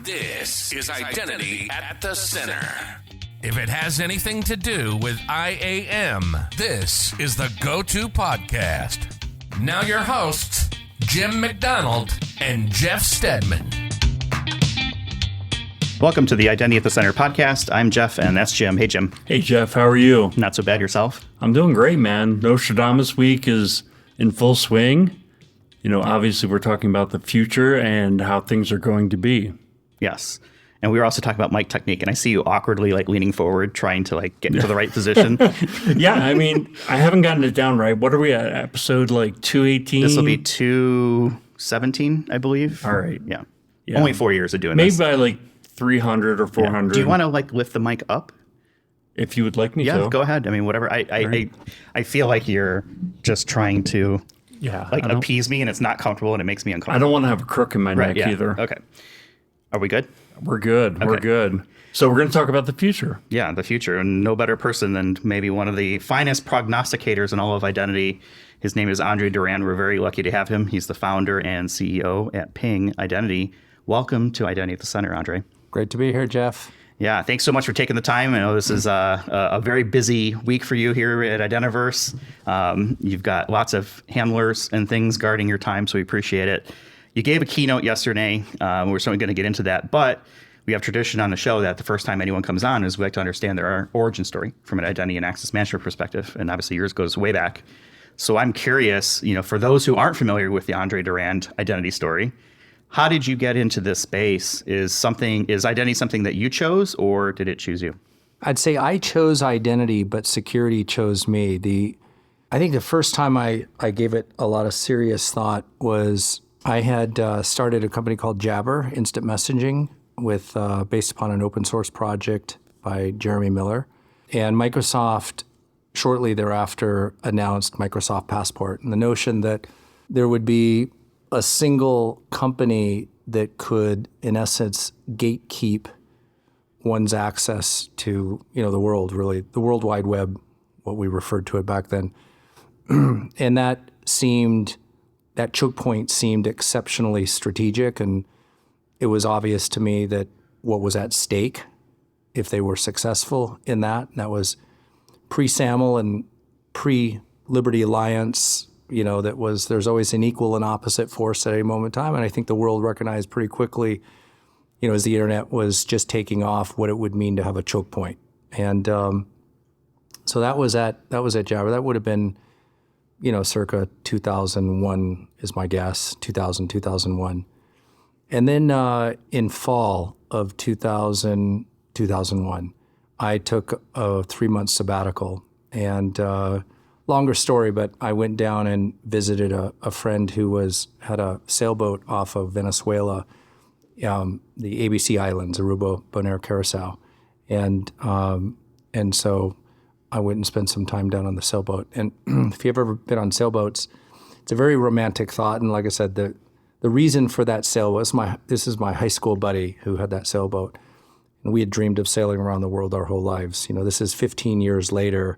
This is Identity at the Center. If it has anything to do with IAM, this is the go-to podcast. Now your hosts, Jim McDonald and Jeff Stedman. Welcome to the Identity at the Center podcast. I'm Jeff, and that's Jim. Hey, Jim. Hey, Jeff. How are you? Not so bad. Yourself? I'm doing great, man. Nostradamus week is in full swing. You know, obviously we're talking about the future and how things are going to be. Yes. And we were also talking about mic technique, and I see you awkwardly leaning forward, trying to get into the right position. Yeah, I mean, I haven't gotten it down right. What are we at? Episode 218? This will be 217, I believe. All right. Yeah. Only 4 years of doing Maybe this. Maybe by 300 or 400. Yeah. Do you want to lift the mic up? If you would like me to. Yeah, go ahead. I mean, whatever. I feel like you're just trying to appease me, and it's not comfortable, and it makes me uncomfortable. I don't want to have a crook in my neck either. Okay. Are we good? We're good. Okay. We're good. So we're going to talk about the future. Yeah, the future. And no better person than maybe one of the finest prognosticators in all of identity. His name is Andre Durand. We're very lucky to have him. He's the founder and CEO at Ping Identity. Welcome to Identity at the Center, Andre. Great to be here, Jeff. Yeah, thanks so much for taking the time. I know this is a very busy week for you here at Identiverse. You've got lots of handlers and things guarding your time, so we appreciate it. You gave a keynote yesterday. We're certainly going to get into that, but we have tradition on the show that the first time anyone comes on is we like to understand their origin story from an identity and access management perspective, and obviously yours goes way back. So I'm curious, for those who aren't familiar with the Andre Durand identity story, how did you get into this space? Is identity something that you chose, or did it choose you? I'd say I chose identity, but security chose me. I think the first time I gave it a lot of serious thought was I had started a company called Jabber, instant messaging, with based upon an open source project by Jeremy Miller. And Microsoft shortly thereafter announced Microsoft Passport, and the notion that there would be a single company that could, in essence, gatekeep one's access to, the world, really, the World Wide Web, what we referred to it back then. And that choke point seemed exceptionally strategic, and it was obvious to me that what was at stake if they were successful in that, and that was pre-SAML and pre-Liberty Alliance, there's always an equal and opposite force at any moment in time. And I think the world recognized pretty quickly, as the internet was just taking off, what it would mean to have a choke point. And so that was at Jabber. That would have been, circa 2001 is my guess, 2001. And then in fall of 2001, I took a 3-month sabbatical. And longer story, but I went down and visited a friend who had a sailboat off of Venezuela, the ABC Islands, Aruba, Bonaire, Curacao. And so I went and spent some time down on the sailboat. And if you've ever been on sailboats, it's a very romantic thought. And like I said, the reason for that sail was this is my high school buddy who had that sailboat. And we had dreamed of sailing around the world our whole lives. This is 15 years later,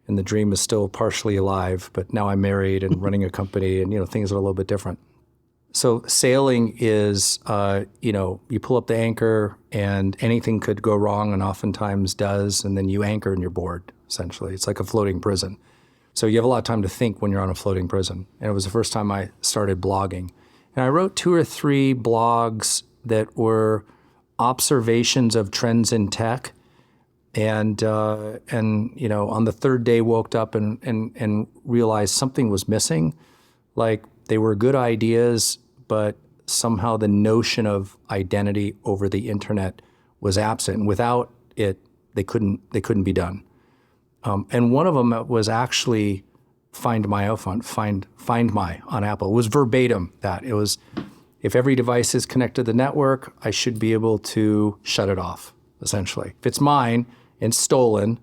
and the dream is still partially alive, but now I'm married and running a company, and, things are a little bit different. So sailing is, you pull up the anchor and anything could go wrong, and oftentimes does, and then you anchor and you're bored, essentially. It's like a floating prison. So you have a lot of time to think when you're on a floating prison. And it was the first time I started blogging. And I wrote 2 or 3 blogs that were observations of trends in tech. And on the third day woke up and realized something was missing. Like they were good ideas, but somehow the notion of identity over the internet was absent. And without it, they couldn't be done. And one of them was actually Find My on Apple. It was verbatim that. It was, if every device is connected to the network, I should be able to shut it off, essentially. If it's mine and stolen,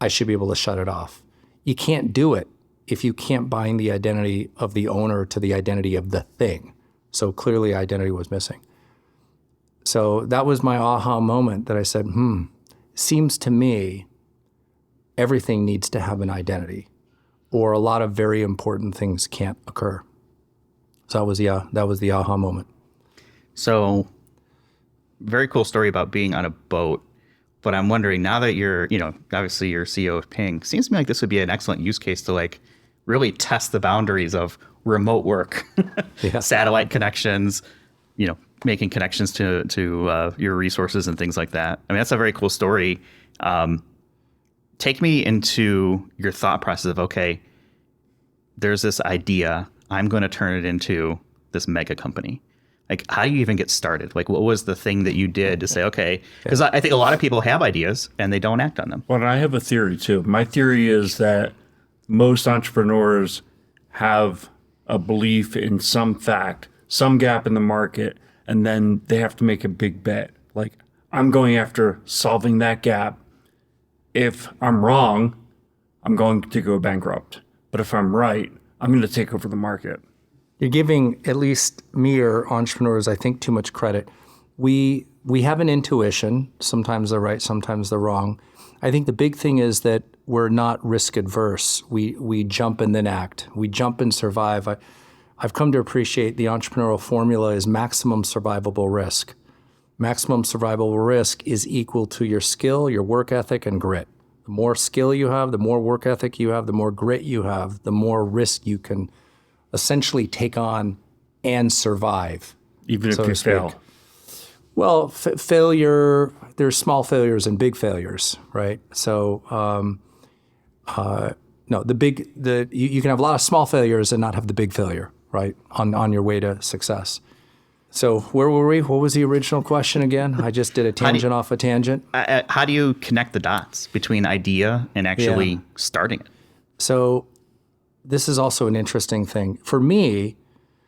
I should be able to shut it off. You can't do it if you can't bind the identity of the owner to the identity of the thing. So clearly identity was missing. So that was my aha moment that I said, seems to me everything needs to have an identity, or a lot of very important things can't occur. So that was the aha moment. So very cool story about being on a boat. But I'm wondering, now that you're, obviously you're CEO of Ping, seems to me like this would be an excellent use case to like really test the boundaries of remote work, satellite connections, making connections to your resources and things like that. I mean, that's a very cool story. Take me into your thought process of, okay, there's this idea, I'm going to turn it into this mega company. Like, how do you even get started? Like, what was the thing that you did to say, okay, because I think a lot of people have ideas and they don't act on them. Well, I have a theory too. My theory is that most entrepreneurs have a belief in some fact, some gap in the market, and then they have to make a big bet. Like, I'm going after solving that gap. If I'm wrong, I'm going to go bankrupt. But if I'm right, I'm going to take over the market. You're giving at least me or entrepreneurs, I think, too much credit. We have an intuition. Sometimes they're right, sometimes they're wrong. I think the big thing is that we're not risk adverse. We jump and then act. We jump and survive. I've come to appreciate the entrepreneurial formula is maximum survivable risk. Maximum survivable risk is equal to your skill, your work ethic, and grit. The more skill you have, the more work ethic you have, the more grit you have, the more risk you can essentially take on and survive. Even if you fail. Well, failure, there's small failures and big failures, right? So, no, you can have a lot of small failures and not have the big failure, right? On your way to success. So where were we? What was the original question again? I just did a tangent off a tangent. How do you connect the dots between idea and actually starting it? So this is also an interesting thing. For me,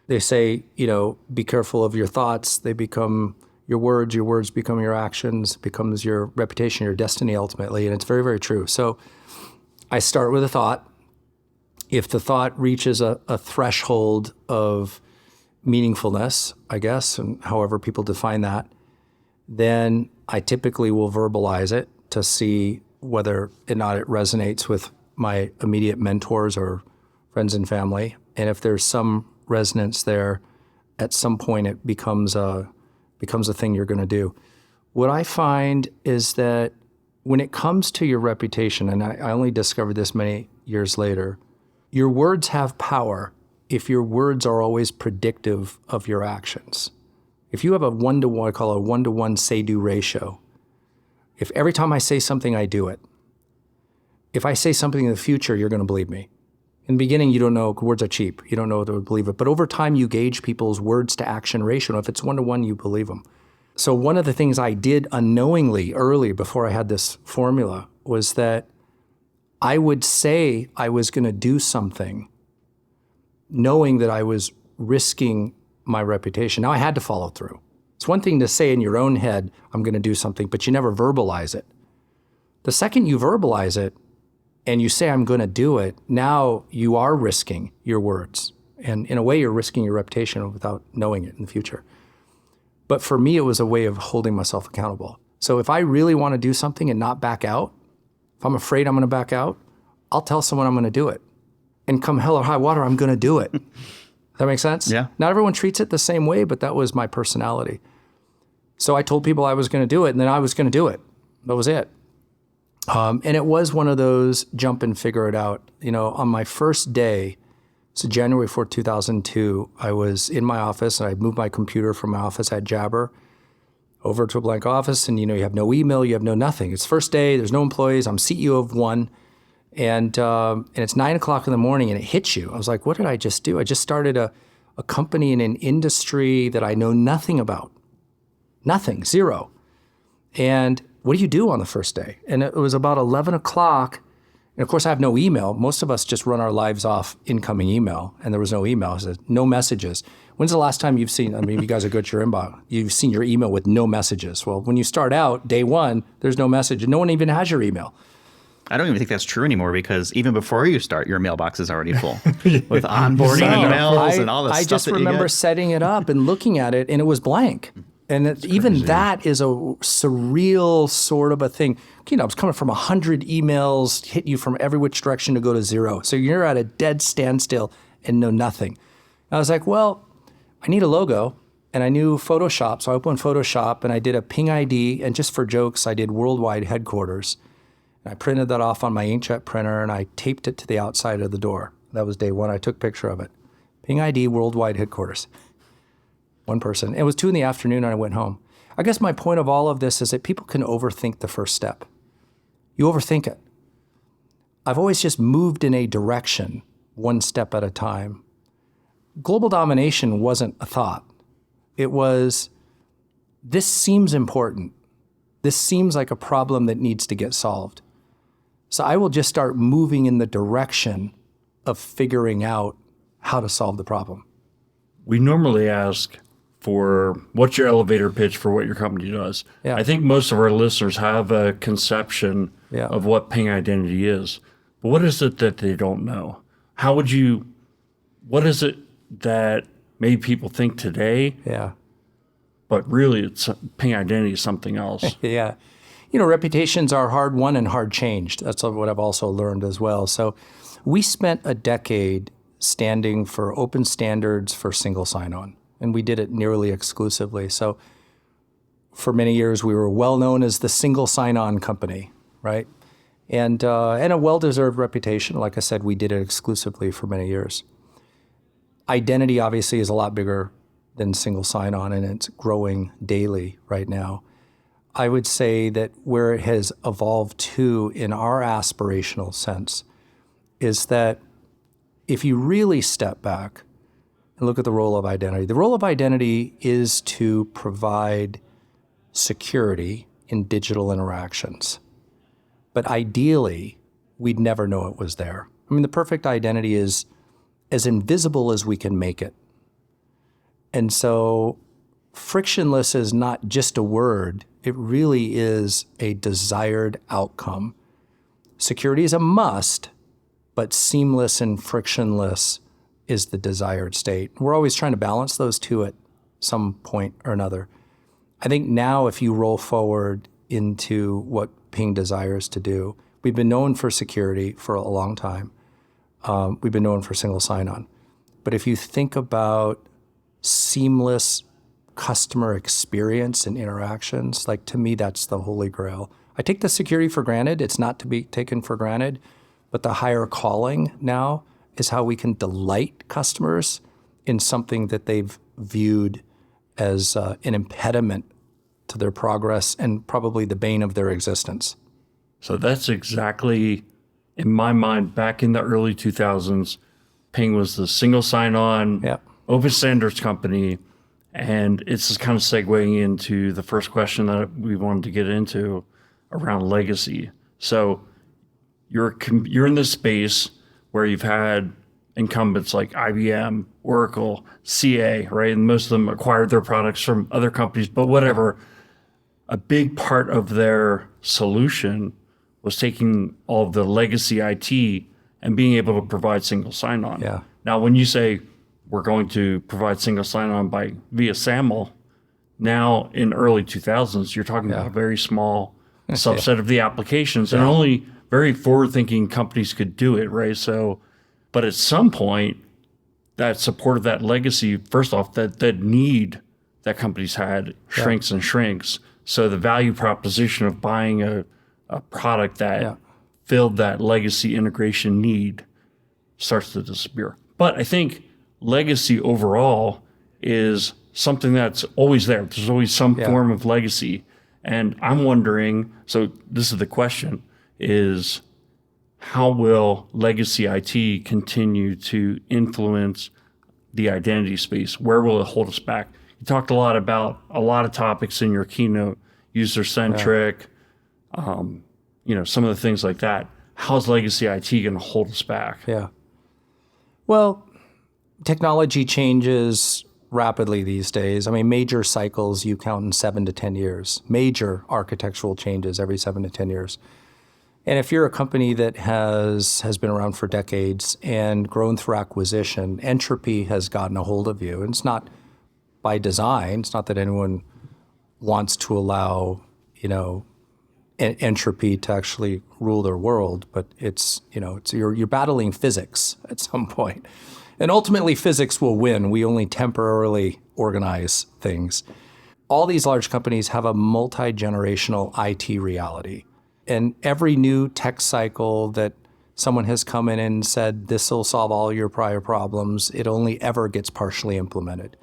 they say, be careful of your thoughts. They become your words become your actions, becomes your reputation, your destiny ultimately. And it's very, very true. So I start with a thought. If the thought reaches a threshold of meaningfulness, I guess, and however people define that, then I typically will verbalize it to see whether or not it resonates with my immediate mentors or friends and family. And if there's some resonance there, at some point it becomes a thing you're going to do. What I find is that when it comes to your reputation, and I only discovered this many years later, your words have power if your words are always predictive of your actions. If you have a 1-to-1, I call it a 1-to-1 say-do ratio, if every time I say something, I do it, if I say something in the future, you're going to believe me. In the beginning, you don't know, words are cheap. You don't know whether to believe it. But over time, you gauge people's words to action ratio. If it's 1-to-1, you believe them. So one of the things I did unknowingly early before I had this formula was that I would say I was going to do something knowing that I was risking my reputation. Now I had to follow through. It's one thing to say in your own head, I'm going to do something, but you never verbalize it. The second you verbalize it and you say, I'm going to do it, now you are risking your words. And in a way, you're risking your reputation without knowing it in the future. But for me, it was a way of holding myself accountable. So if I really want to do something and not back out, if I'm afraid I'm going to back out, I'll tell someone I'm going to do it. And come hell or high water, I'm going to do it. Does that make sense? Yeah. Not everyone treats it the same way, but that was my personality. So I told people I was going to do it, and then I was going to do it. That was it. And it was one of those jump and figure it out. On my first day, so January 4th, 2002, I was in my office, and I moved my computer from my office at Jabber over to a blank office, and you have no email, you have no nothing. It's first day, there's no employees, I'm CEO of one. And it's 9 o'clock in the morning and it hits you. I was like, what did I just do? I just started a company in an industry that I know nothing about. Nothing, zero. And what do you do on the first day? And it was about 11 o'clock. And of course, I have no email. Most of us just run our lives off incoming email. And there was no email, so no messages. When's the last time you've seen, you guys are good at your inbox, you've seen your email with no messages? Well, when you start out, day one, there's no message. And no one even has your email. I don't even think that's true anymore because even before you start, your mailbox is already full with onboarding emails and all this stuff. I just remember setting it up and looking at it, and it was blank. And even that is a surreal sort of a thing. It's coming from 100 emails, hit you from every which direction to go to zero. So you're at a dead standstill and know nothing. And I was like, well, I need a logo. and I knew Photoshop. So I opened Photoshop and I did a ping ID, and just for jokes, I did worldwide headquarters. And I printed that off on my inkjet printer and I taped it to the outside of the door. That was day one. I took a picture of it. Ping ID, worldwide headquarters. One person. It was 2 PM and I went home. I guess my point of all of this is that people can overthink the first step. You overthink it. I've always just moved in a direction, one step at a time. Global domination wasn't a thought. It was, this seems important. This seems like a problem that needs to get solved. So I will just start moving in the direction of figuring out how to solve the problem. We normally ask for what's your elevator pitch for what your company does. Yeah. I think most of our listeners have a conception Yeah. of what ping identity is. But what is it that they don't know? What is it that made people think today, Yeah. but really it's ping identity is something else? Yeah. Reputations are hard won and hard changed. That's what I've also learned as well. So we spent a decade standing for open standards for single sign-on, and we did it nearly exclusively. So for many years, we were well known as the single sign-on company, right? And a well-deserved reputation. Like I said, we did it exclusively for many years. Identity obviously is a lot bigger than single sign-on, and it's growing daily right now. I would say that where it has evolved to in our aspirational sense is that if you really step back and look at the role of identity, the role of identity is to provide security in digital interactions. But ideally, we'd never know it was there. I mean, the perfect identity is as invisible as we can make it. And so frictionless is not just a word, it really is a desired outcome. Security is a must, but seamless and frictionless is the desired state. We're always trying to balance those two at some point or another. I think now if you roll forward into what Ping desires to do, we've been known for security for a long time. We've been known for single sign-on. But if you think about seamless customer experience and interactions, like to me, that's the holy grail. I take the security for granted. It's not to be taken for granted. But the higher calling now is how we can delight customers in something that they've viewed as an impediment to their progress and probably the bane of their existence. So that's exactly, in my mind, back in the early 2000s, Ping was the single sign-on, open standards company. And it's just kind of segueing into the first question that we wanted to get into around legacy. So you're in this space where you've had incumbents like IBM, Oracle, CA, right? And most of them acquired their products from other companies, but whatever. A big part of their solution was taking all of the legacy IT and being able to provide single sign-on. Yeah. Now, when you say we're going to provide single sign-on via SAML, now in early 2000s, you're talking about a very small subset of the applications, and only very forward-thinking companies could do it, right? So, but at some point, that support of that legacy, first off, that need that companies had shrinks and shrinks. So the value proposition of buying a product that filled that legacy integration need starts to disappear. But I think legacy overall is something that's always there. There's always some form of legacy. And I'm wondering, so this is the question, is how will legacy IT continue to influence the identity space? Where will it hold us back? You talked a lot about a lot of topics in your keynote, user-centric, some of the things like that. How's legacy IT going to hold us back? Yeah. Well, technology changes rapidly these days. I mean, major cycles you count in 7 to 10 years. Major architectural changes every 7 to 10 years. And if you're a company that has been around for decades and grown through acquisition, entropy has gotten a hold of you. And it's not by design. It's not that anyone wants to allow, entropy to actually rule their world, but it's you're battling physics at some point. And ultimately, physics will win. We only temporarily organize things. All these large companies have a multi-generational IT reality. And every new tech cycle that someone has come in and said, this will solve all your prior problems, it only ever gets partially implemented.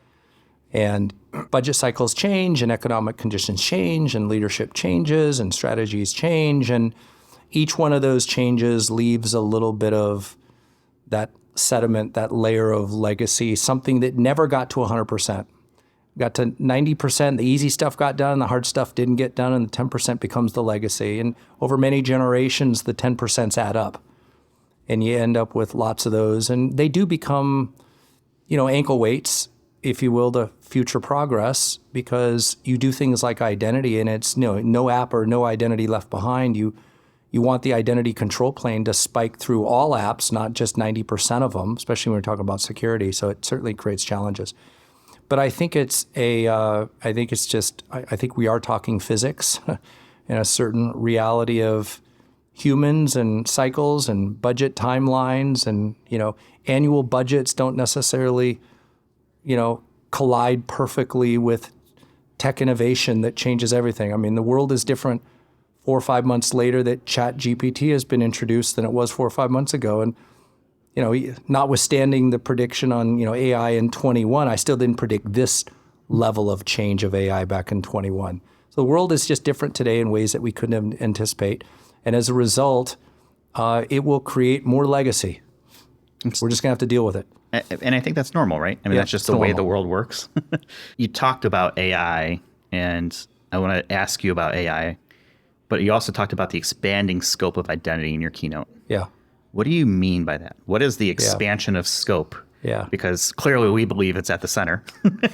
And budget cycles change, and economic conditions change, and leadership changes, and strategies change. And each one of those changes leaves a little bit of that sediment, that layer of legacy, something that never got to 100%. Got to 90%, the easy stuff got done, the hard stuff didn't get done, and the 10% becomes the legacy. And over many generations, the 10% add up. And you end up with lots of those. And they do become, ankle weights, if you will, to future progress, because you do things like identity, and it's no app or no identity left behind. You want the identity control plane to spike through all apps, not just 90% of them, especially when we're talking about security. So it certainly creates challenges. But I think I think we are talking physics and a certain reality of humans and cycles and budget timelines, and annual budgets don't necessarily collide perfectly with tech innovation that changes everything. I mean, the world is different 4 or 5 months later that ChatGPT has been introduced than it was 4 or 5 months ago. And notwithstanding the prediction on AI in 21, I still didn't predict this level of change of AI back in 21. So the world is just different today in ways that we couldn't anticipate. And as a result, it will create more legacy. We're just going to have to deal with it. And I think that's normal, right? I mean, that's just the way the world works. You talked about AI, and I want to ask you about AI, but you also talked about the expanding scope of identity in your keynote. Yeah. What do you mean by that? What is the expansion of scope? Yeah. Because clearly we believe it's at the center.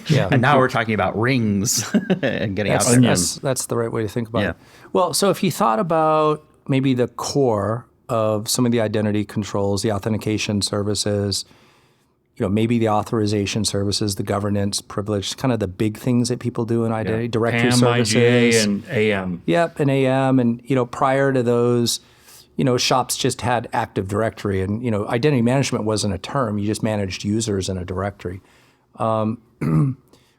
Yeah. And now we're talking about rings and getting out there. That's the right way to think about it. Well, so if you thought about maybe the core of some of the identity controls, the authentication services, maybe the authorization services, the governance, privilege, kind of the big things that people do in identity, directory PAM, services. IGA, and AM. Yep, and AM. And, prior to those, shops just had Active Directory, and, identity management wasn't a term. You just managed users in a directory. Well,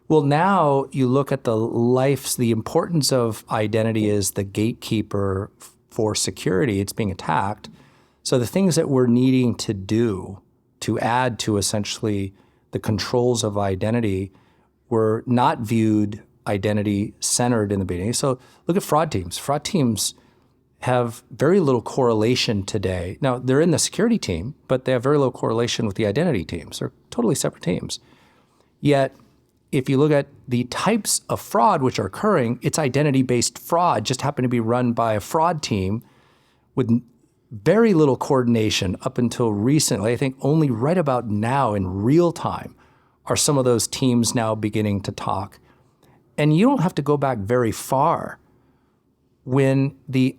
now you look at the importance of identity as the gatekeeper for security. It's being attacked. So the things that we're needing to do to add to essentially the controls of identity were not viewed identity centered in the beginning. So look at fraud teams. Fraud teams have very little correlation today. Now, they're in the security team, but they have very little correlation with the identity teams. They're totally separate teams. Yet, if you look at the types of fraud which are occurring, it's identity-based fraud, just happen to be run by a fraud team with very little coordination up until recently. I think only right about now in real time are some of those teams now beginning to talk. And you don't have to go back very far when the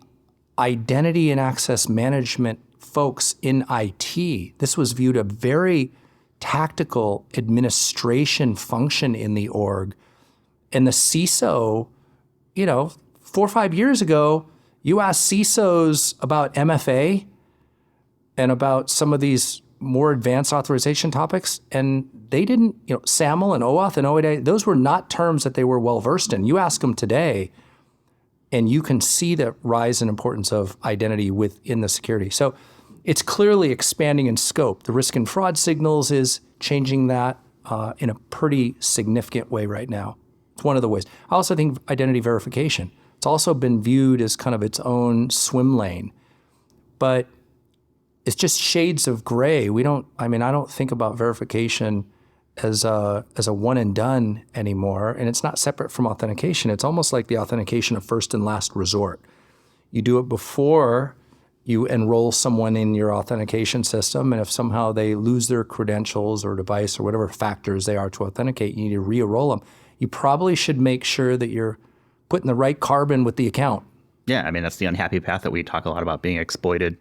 identity and access management folks in IT, this was viewed a very tactical administration function in the org. And the CISO, 4 or 5 years ago, you asked CISOs about MFA and about some of these more advanced authorization topics, and they didn't, SAML and OAuth and OID, those were not terms that they were well versed in. You ask them today, and you can see the rise in importance of identity within the security. So it's clearly expanding in scope. The risk and fraud signals is changing that in a pretty significant way right now. It's one of the ways. I also think identity verification. It's also been viewed as kind of its own swim lane, but it's just shades of gray. I don't think about verification as a one and done anymore, and it's not separate from authentication. It's almost like the authentication of first and last resort. You do it before you enroll someone in your authentication system, and if somehow they lose their credentials or device or whatever factors they are to authenticate, you need to re-enroll them. You probably should make sure that you're putting the right carbon with the account. Yeah, that's the unhappy path that we talk a lot about being exploited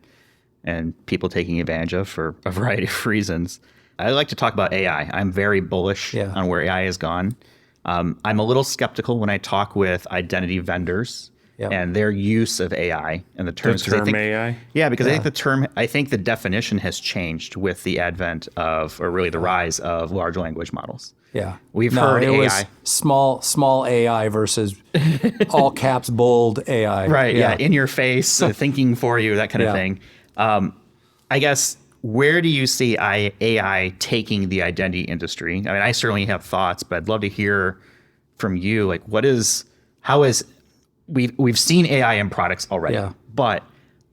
and people taking advantage of for a variety of reasons. I like to talk about AI. I'm very bullish on where AI has gone. I'm a little skeptical when I talk with identity vendors Yeah. and their use of AI and the terms. The term AI? Yeah, because I think the definition has changed with the advent of, or really the rise of large language models. Yeah. We've heard it AI. was small AI versus all caps bold AI. Right, yeah, in your face, thinking for you, that kind of thing. I guess, where do you see AI taking the identity industry? I mean, I certainly have thoughts, but I'd love to hear from you. Like, we've seen AI in products already, but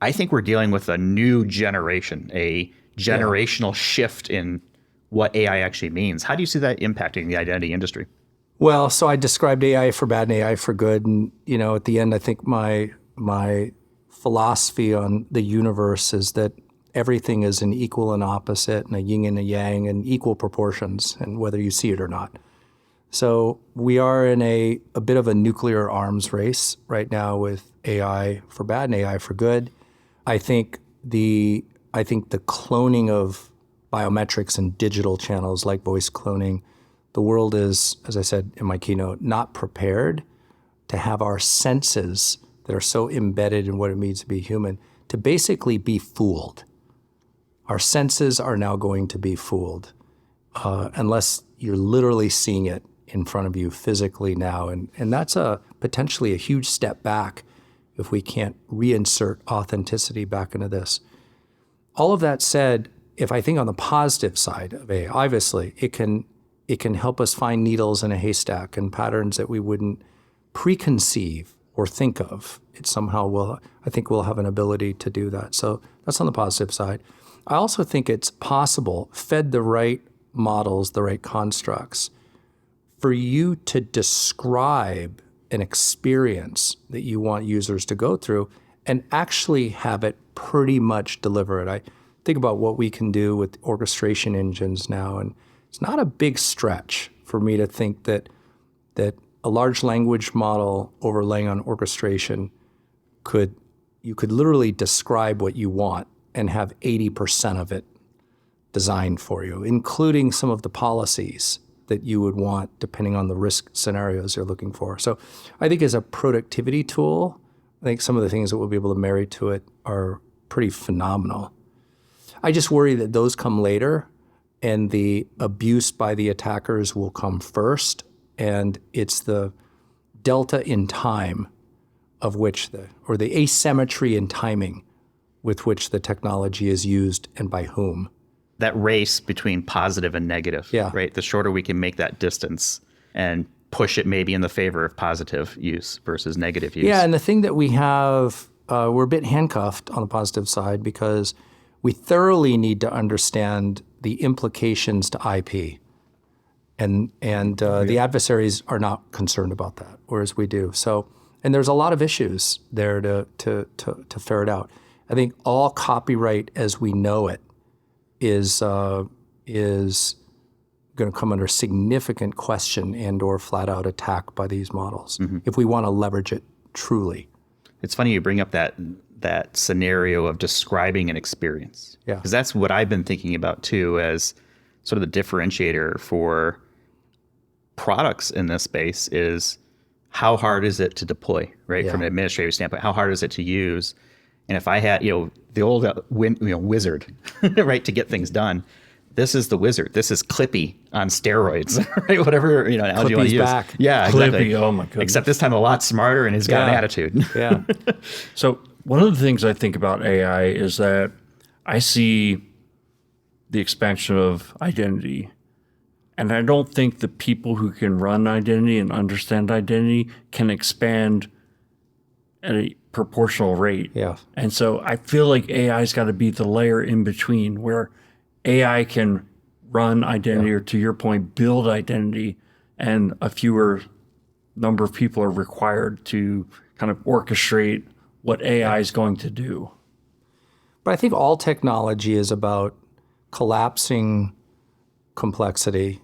I think we're dealing with a new generation, a generational shift in what AI actually means. How do you see that impacting the identity industry? Well, so I described AI for bad and AI for good. And, at the end, I think my philosophy on the universe is that everything is an equal and opposite and a yin and a yang and equal proportions, and whether you see it or not. So we are in a bit of a nuclear arms race right now with AI for bad and AI for good. I think the cloning of biometrics and digital channels like voice cloning, the world is, as I said in my keynote, not prepared to have our senses that are so embedded in what it means to be human to basically be fooled. Our senses are now going to be fooled unless you're literally seeing it in front of you physically now. And that's potentially a huge step back if we can't reinsert authenticity back into this. All of that said, if I think on the positive side of AI, obviously it can help us find needles in a haystack and patterns that we wouldn't preconceive or think of. It somehow I think we'll have an ability to do that. So that's on the positive side. I also think it's possible, fed the right models, the right constructs, for you to describe an experience that you want users to go through and actually have it pretty much deliver it. I think about what we can do with orchestration engines now, and it's not a big stretch for me to think that a large language model overlaying on orchestration you could literally describe what you want and have 80% of it designed for you, including some of the policies that you would want depending on the risk scenarios you're looking for. So I think as a productivity tool, I think some of the things that we'll be able to marry to it are pretty phenomenal. I just worry that those come later and the abuse by the attackers will come first, and it's the delta in time of which the asymmetry in timing with which the technology is used and by whom. That race between positive and negative, right? The shorter we can make that distance and push it maybe in the favor of positive use versus negative use. Yeah, and the thing that we have, we're a bit handcuffed on the positive side because we thoroughly need to understand the implications to IP. And the adversaries are not concerned about that, whereas we do. So, and there's a lot of issues there to ferret out. I think all copyright as we know it is going to come under significant question and or flat out attack by these models if we want to leverage it truly. It's funny you bring up that scenario of describing an experience. Yeah. Because that's what I've been thinking about too as sort of the differentiator for products in this space is how hard is it to deploy, right? Yeah. From an administrative standpoint, how hard is it to use? And if I had, the old wizard, right, to get things done, this is the wizard. This is Clippy on steroids, right? Whatever analogy you want to use. Back. Yeah, exactly. Clippy, oh my goodness. Except this time a lot smarter, and he's got an attitude. Yeah. So one of the things I think about AI is that I see the expansion of identity. And I don't think the people who can run identity and understand identity can expand at a proportional rate. Yeah. And so I feel like AI's got to be the layer in between where AI can run identity or, to your point, build identity, and a fewer number of people are required to kind of orchestrate what AI is going to do. But I think all technology is about collapsing complexity.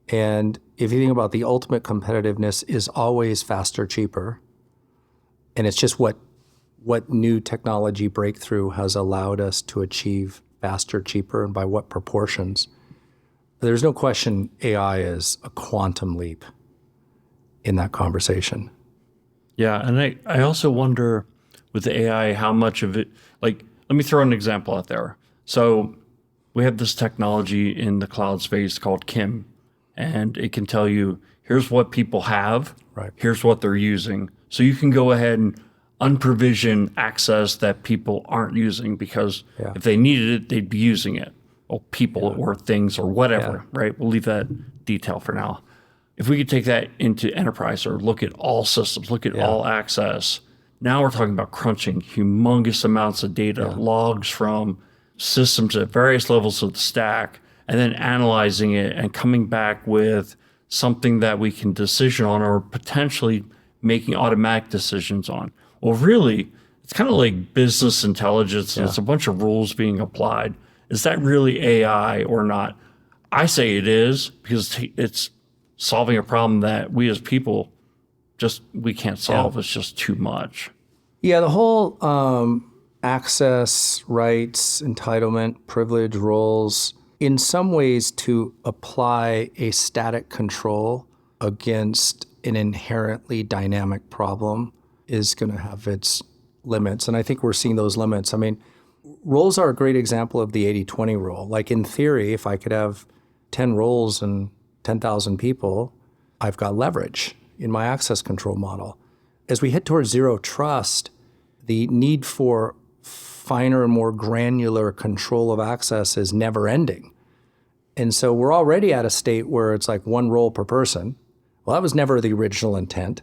And if you think about the ultimate competitiveness is always faster, cheaper. And it's just what new technology breakthrough has allowed us to achieve faster, cheaper, and by what proportions. There's no question AI is a quantum leap in that conversation. Yeah, and I also wonder with the AI how much of it, like, let me throw an example out there. So we have this technology in the cloud space called Kim, and it can tell you, here's what people have, Right. here's what they're using. So you can go ahead and unprovision access that people aren't using because if they needed it, they'd be using it. Or people or things or whatever, right? We'll leave that detail for now. If we could take that into enterprise or look at all systems, look at all access, now we're talking about crunching humongous amounts of data, logs from systems at various levels of the stack, and then analyzing it and coming back with something that we can decision on or potentially making automatic decisions on. Well, really, it's kind of like business intelligence and it's a bunch of rules being applied. Is that really AI or not? I say it is because it's solving a problem that we as people we can't solve. It's just too much. Yeah, the whole access, rights, entitlement, privilege, roles, in some ways to apply a static control against an inherently dynamic problem is going to have its limits. And I think we're seeing those limits. I mean, roles are a great example of the 80-20 rule. Like in theory, if I could have 10 roles and 10,000 people, I've got leverage in my access control model. As we head towards zero trust, the need for finer and more granular control of access is never ending. And so we're already at a state where it's like one role per person. Well, that was never the original intent.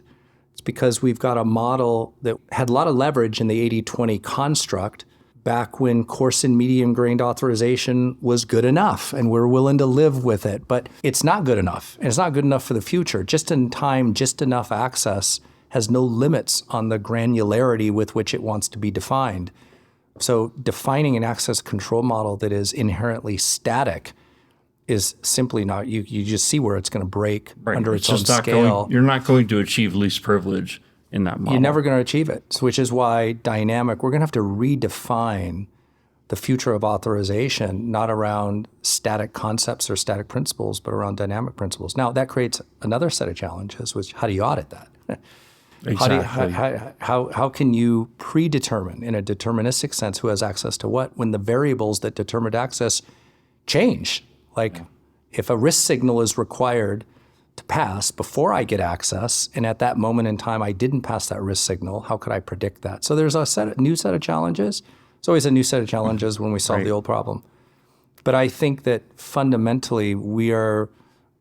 It's because we've got a model that had a lot of leverage in the 80-20 construct back when coarse and medium-grained authorization was good enough and we're willing to live with it. But it's not good enough. And it's not good enough for the future. Just in time, just enough access has no limits on the granularity with which it wants to be defined. So defining an access control model that is inherently static is simply not, you just see where it's going to break under its own scale. You're not going to achieve least privilege in that model. You're never going to achieve it, which is why dynamic, we're going to have to redefine the future of authorization, not around static concepts or static principles, but around dynamic principles. Now, that creates another set of challenges, which how do you audit that? Exactly. How can you predetermine in a deterministic sense who has access to what when the variables that determined access change? Like if a risk signal is required to pass before I get access, and at that moment in time I didn't pass that risk signal, how could I predict that? So there's a new set of challenges. It's always a new set of challenges when we solve the old problem. But I think that fundamentally we're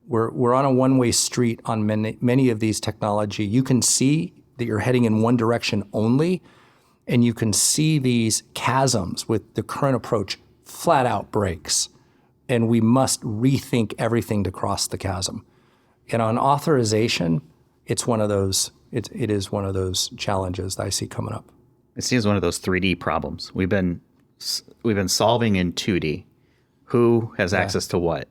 on a one-way street on many of these technology. You can see that you're heading in one direction only, and you can see these chasms with the current approach flat out breaks. And we must rethink everything to cross the chasm. And on authorization, it's one of those. It is one of those challenges that I see coming up. It seems one of those 3D problems. We've been solving in 2D. Who has access to what?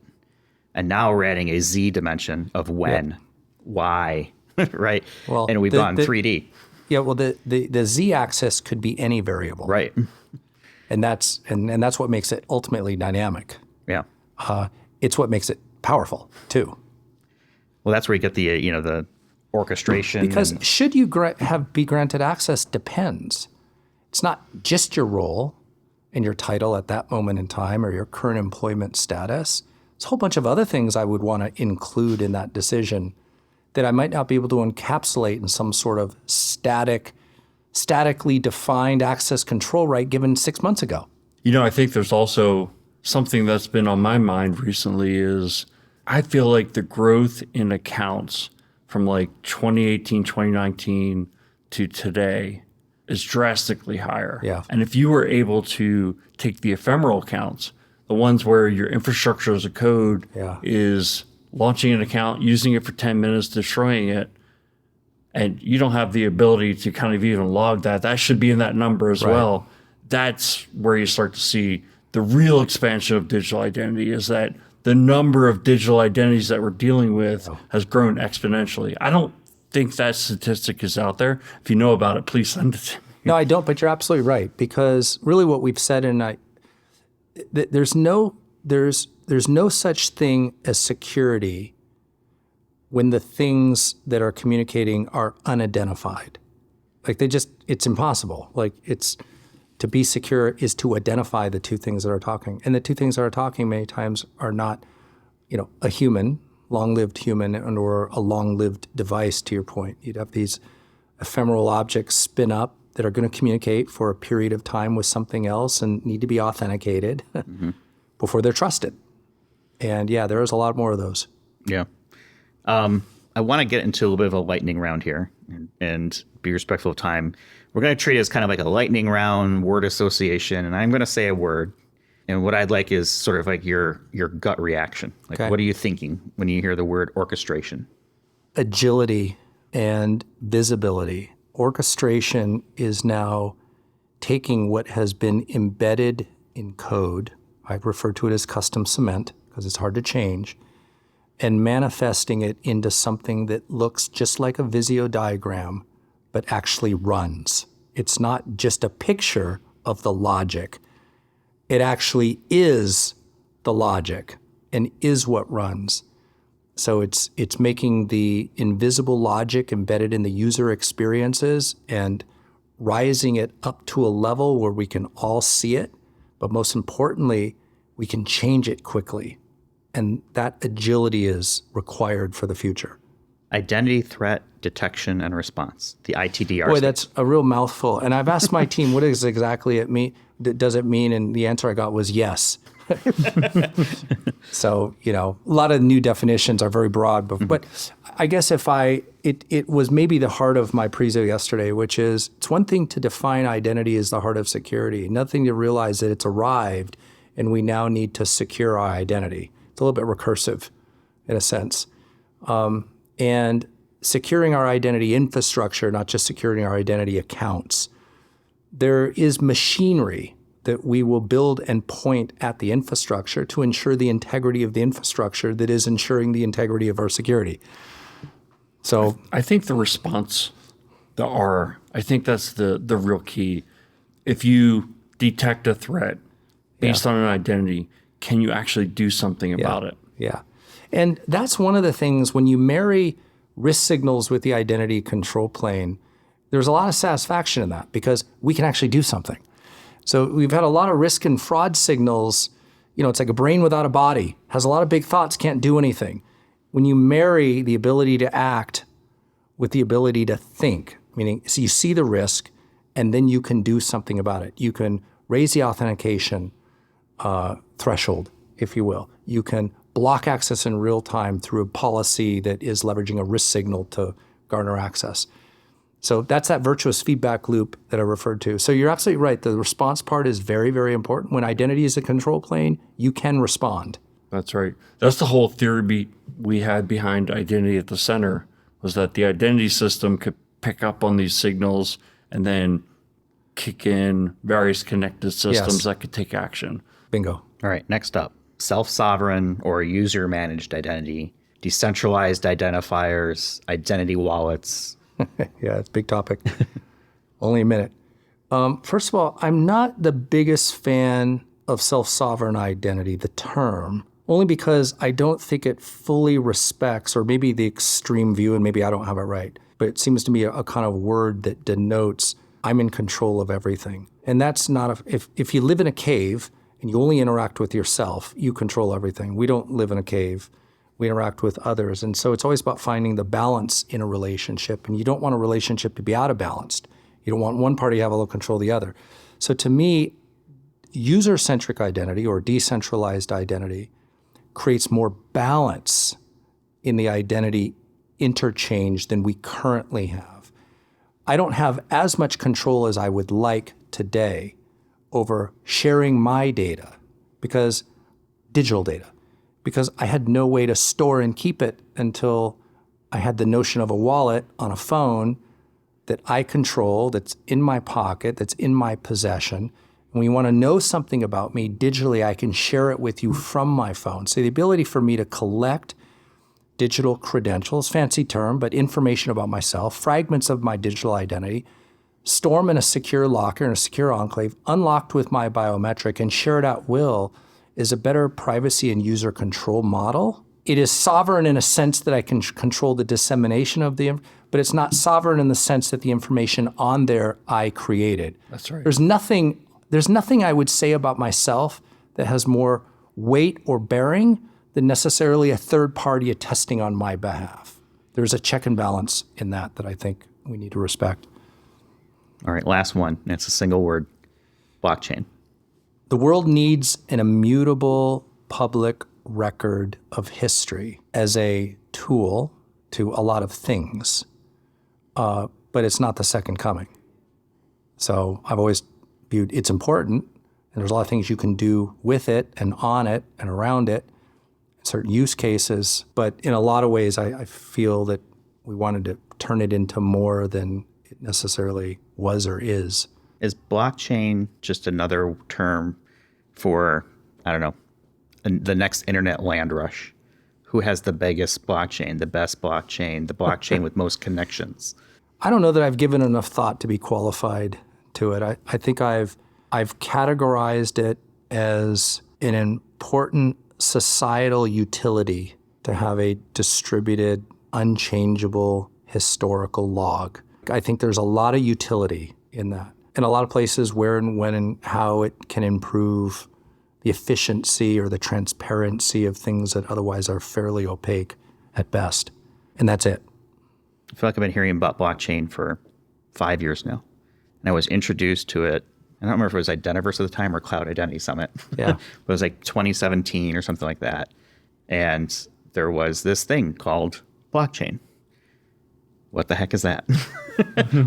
And now we're adding a Z dimension of when, why, right? Well, and we've gone 3D. Yeah. Well, the Z axis could be any variable, right? And that's what makes it ultimately dynamic. Yeah. It's what makes it powerful too. Well, that's where you get the orchestration. Because should you be granted access depends. It's not just your role and your title at that moment in time or your current employment status. It's a whole bunch of other things I would want to include in that decision that I might not be able to encapsulate in some sort of statically defined access control right given 6 months ago. I think there's also something that's been on my mind recently is I feel like the growth in accounts from like 2018, 2019 to today is drastically higher. Yeah. And if you were able to take the ephemeral accounts, the ones where your infrastructure as a code is launching an account, using it for 10 minutes, destroying it, and you don't have the ability to kind of even log that should be in that number as well. That's where you start to see the real expansion of digital identity is that the number of digital identities that we're dealing with has grown exponentially. I don't think that statistic is out there. If you know about it, please send it to me. No, I don't, but you're absolutely right. Because really what we've said, there's no such thing as security when the things that are communicating are unidentified. Like it's impossible. Like to be secure is to identify the two things that are talking. And the two things that are talking many times are not, a human, long-lived human, or a long-lived device, to your point. You'd have these ephemeral objects spin up that are going to communicate for a period of time with something else and need to be authenticated before they're trusted. And yeah, there is a lot more of those. Yeah. I want to get into a little bit of a lightning round here and be respectful of time. We're going to treat it as kind of like a lightning round, word association, and I'm going to say a word. And what I'd like is sort of like your gut reaction. Like, Okay. What are you thinking when you hear the word orchestration? Agility and visibility. Orchestration is now taking what has been embedded in code, I refer to it as custom cement because it's hard to change, and manifesting it into something that looks just like a Visio diagram, but actually runs. It's not just a picture of the logic. It actually is the logic and is what runs. So it's making the invisible logic embedded in the user experiences and rising it up to a level where we can all see it, but most importantly, we can change it quickly. And that agility is required for the future. Identity threat detection and response, the ITDR. Boy, that's a real mouthful. And I've asked my team, what does exactly it mean? Does it mean? And the answer I got was yes. So, a lot of new definitions are very broad, but I guess it was maybe the heart of my prezo yesterday, which is it's one thing to define identity as the heart of security, another thing to realize that it's arrived and we now need to secure our identity. It's a little bit recursive in a sense. And securing our identity infrastructure, not just securing our identity accounts. There is machinery that we will build and point at the infrastructure to ensure the integrity of the infrastructure that is ensuring the integrity of our security. So I think the response, the R, I think that's the real key. If you detect a threat based on an identity, can you actually do something about it? Yeah. And that's one of the things when you marry risk signals with the identity control plane, there's a lot of satisfaction in that because we can actually do something. So we've had a lot of risk and fraud signals. It's like a brain without a body, has a lot of big thoughts, can't do anything. When you marry the ability to act with the ability to think, meaning so you see the risk and then you can do something about it. You can raise the authentication threshold, if you will. You can block access in real time through a policy that is leveraging a risk signal to garner access. So that's that virtuous feedback loop that I referred to. So you're absolutely right. The response part is very, very important. When identity is a control plane, you can respond. That's right. That's the whole theory we had behind identity at the center, was that the identity system could pick up on these signals and then kick in various connected systems that could take action. Bingo. All right, next up, self-sovereign or user-managed identity, decentralized identifiers, identity wallets. Yeah, it's a big topic. Only a minute. First of all, I'm not the biggest fan of self-sovereign identity, the term, only because I don't think it fully respects, or maybe the extreme view, and maybe I don't have it right, but it seems to me a kind of word that denotes I'm in control of everything. And that's not, if you live in a cave and you only interact with yourself, you control everything. We don't live in a cave. We interact with others. And so it's always about finding the balance in a relationship. And you don't want a relationship to be out of balance. You don't want one party to have a little control of the other. So to me, user-centric identity or decentralized identity creates more balance in the identity interchange than we currently have. I don't have as much control as I would like today over sharing my data, because digital data, because I had no way to store and keep it until I had the notion of a wallet on a phone that I control, that's in my pocket, that's in my possession. When you want to know something about me digitally, I can share it with you from my phone. So the ability for me to collect digital credentials, fancy term, but information about myself, fragments of my digital identity, store them in a secure locker, in a secure enclave, unlocked with my biometric, and share it at will is a better privacy and user control model it is sovereign in a sense that I can control the dissemination of but it's not sovereign in the sense that the information on there I created. That's right. There's nothing I would say about myself that has more weight or bearing than necessarily a third party attesting on my behalf. There's a check and balance in that I think we need to respect. All right, last one. It's a single word. Blockchain. The world needs an immutable public record of history as a tool to a lot of things, but it's not the second coming. So I've always viewed it's important, and there's a lot of things you can do with it and on it and around it, certain use cases, but in a lot of ways I feel that we wanted to turn it into more than it necessarily was or is. Is blockchain just another term for, I don't know, the next internet land rush? Who has the biggest blockchain, the best blockchain, the blockchain with most connections? I don't know that I've given enough thought to be qualified to it. I think I've categorized it as an important societal utility to have a distributed, unchangeable historical log. I think there's a lot of utility in that. In a lot of places where and when and how it can improve the efficiency or the transparency of things that otherwise are fairly opaque at best. And that's it. I feel like I've been hearing about blockchain for 5 years now. And I was introduced to it, I don't remember if it was Identiverse at the time or Cloud Identity Summit. Yeah. But it was like 2017 or something like that. And there was this thing called blockchain. What the heck is that?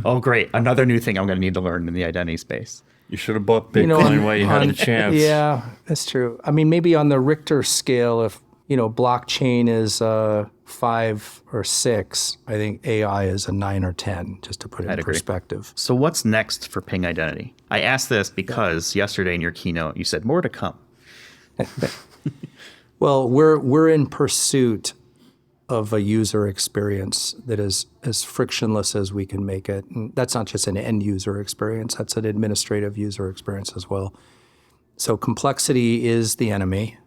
Oh, great. Another new thing I'm going to need to learn in the identity space. You should have bought Bitcoin while you had a chance. Yeah, that's true. I mean, maybe on the Richter scale, if, blockchain is 5 or 6, I think AI is a 9 or 10, just to put it in perspective. So what's next for Ping Identity? I asked this because yesterday in your keynote, you said more to come. Well, we're in pursuit of a user experience that is as frictionless as we can make it. And that's not just an end user experience, that's an administrative user experience as well. So complexity is the enemy.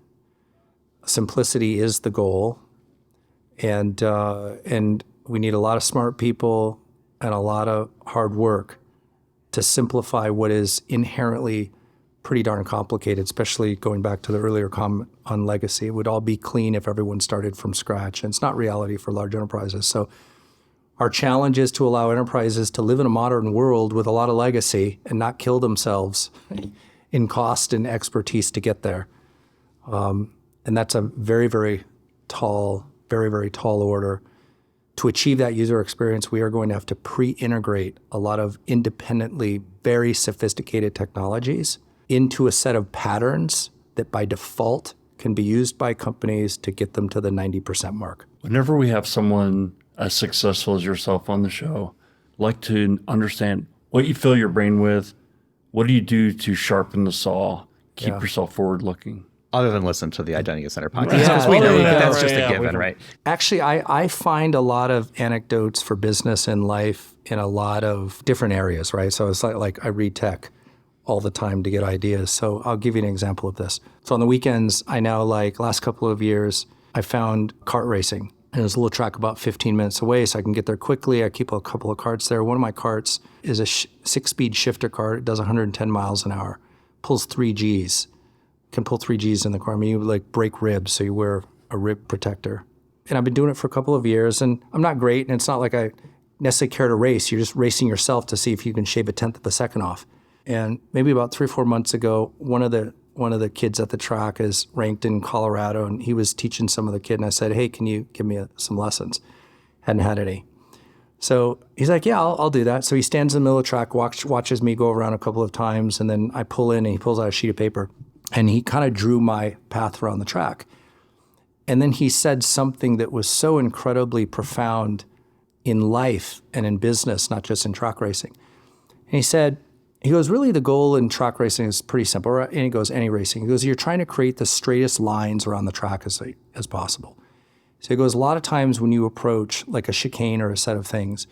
Simplicity is the goal. And we need a lot of smart people and a lot of hard work to simplify what is inherently pretty darn complicated, especially going back to the earlier comment on legacy. It would all be clean if everyone started from scratch, and it's not reality for large enterprises. So our challenge is to allow enterprises to live in a modern world with a lot of legacy and not kill themselves in cost and expertise to get there. And that's a very, very tall order. To achieve that user experience, we are going to have to pre-integrate a lot of independently very sophisticated technologies into a set of patterns that by default can be used by companies to get them to the 90% mark. Whenever we have someone as successful as yourself on the show, I'd like to understand what you fill your brain with. What do you do to sharpen the saw, keep yourself forward looking? Other than listen to the Identity Center podcast. Yeah, Because we know that's just a given, right? Actually, I find a lot of anecdotes for business and life in a lot of different areas, right? So it's like I read tech all the time to get ideas. So I'll give you an example of this. So on the weekends, I now last couple of years, I found kart racing. And there's a little track about 15 minutes away, so I can get there quickly. I keep a couple of karts there. One of my karts is a 6-speed shifter kart. It does 110 miles an hour, pulls 3 Gs. Can pull 3 Gs in the car. I mean, you break ribs, so you wear a rib protector. And I've been doing it for a couple of years, and I'm not great, and it's not like I necessarily care to race. You're just racing yourself to see if you can shave a tenth of a second off. And maybe about 3 or 4 months ago, one of the kids at the track is ranked in Colorado, and he was teaching some of the kid, and I said, hey, can you give me some lessons? Hadn't had any. So he's like, yeah, I'll do that. So he stands in the middle of the track, watches me go around a couple of times, and then I pull in, and he pulls out a sheet of paper, and he kind of drew my path around the track. And then he said something that was so incredibly profound in life and in business, not just in track racing. And he goes, really the goal in track racing is pretty simple. And he goes, any racing. He goes, you're trying to create the straightest lines around the track as possible. So he goes, a lot of times when you approach like a chicane or a set of things,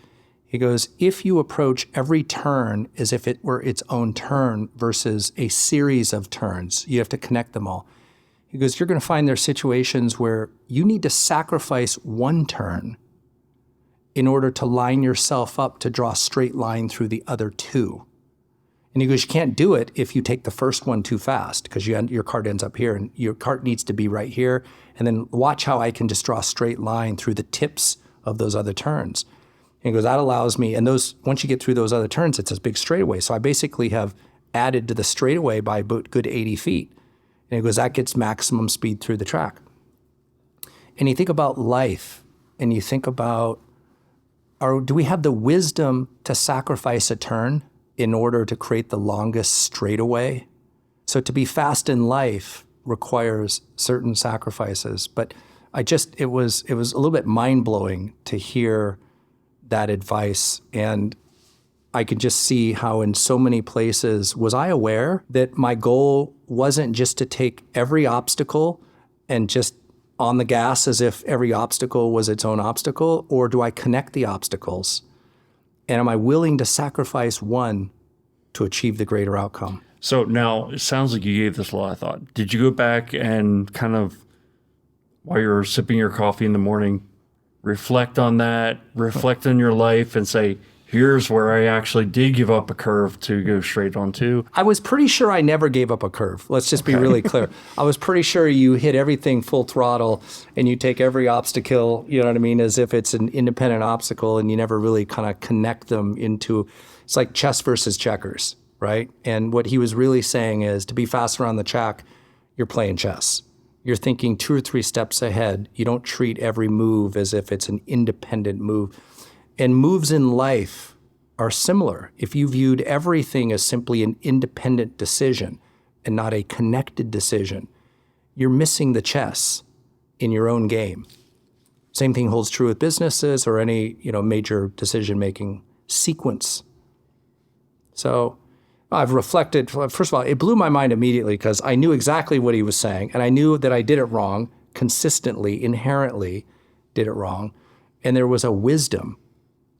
he goes, if you approach every turn as if it were its own turn versus a series of turns, you have to connect them all. He He goes, you're going to find there are situations where you need to sacrifice one turn in order to line yourself up to draw a straight line through the other two. And he goes, you can't do it if you take the first one too fast because your cart ends up here and your cart needs to be right here. And then watch how I can just draw a straight line through the tips of those other turns. And he goes, that allows me, and those once you get through those other turns, it's a big straightaway. So I basically have added to the straightaway by a good 80 feet. And he goes, that gets maximum speed through the track. And you think about life and you think about, do we have the wisdom to sacrifice a turn in order to create the longest straightaway? So to be fast in life requires certain sacrifices. But it was a little bit mind-blowing to hear that advice. And I could just see how in so many places, was I aware that my goal wasn't just to take every obstacle and just on the gas as if every obstacle was its own obstacle, or do I connect the obstacles? And am I willing to sacrifice one to achieve the greater outcome? So now it sounds like you gave this a lot of thought. Did you go back and kind of, while you're sipping your coffee in the morning, reflect on that, reflect on your life and say, here's where I actually did give up a curve to go straight onto? I was pretty sure I never gave up a curve. Let's just be really clear. I was pretty sure you hit everything full throttle and you take every obstacle, you know what I mean, as if it's an independent obstacle and you never really kind of connect them into, it's like chess versus checkers, right? And what he was really saying is to be faster on the track, you're playing chess. You're thinking 2 or 3 steps ahead. You don't treat every move as if it's an independent move. And moves in life are similar. If you viewed everything as simply an independent decision and not a connected decision, you're missing the chess in your own game. Same thing holds true with businesses or any, major decision-making sequence. So I've reflected. First of all, it blew my mind immediately because I knew exactly what he was saying, and I knew that I did it wrong consistently, inherently did it wrong. And there was a wisdom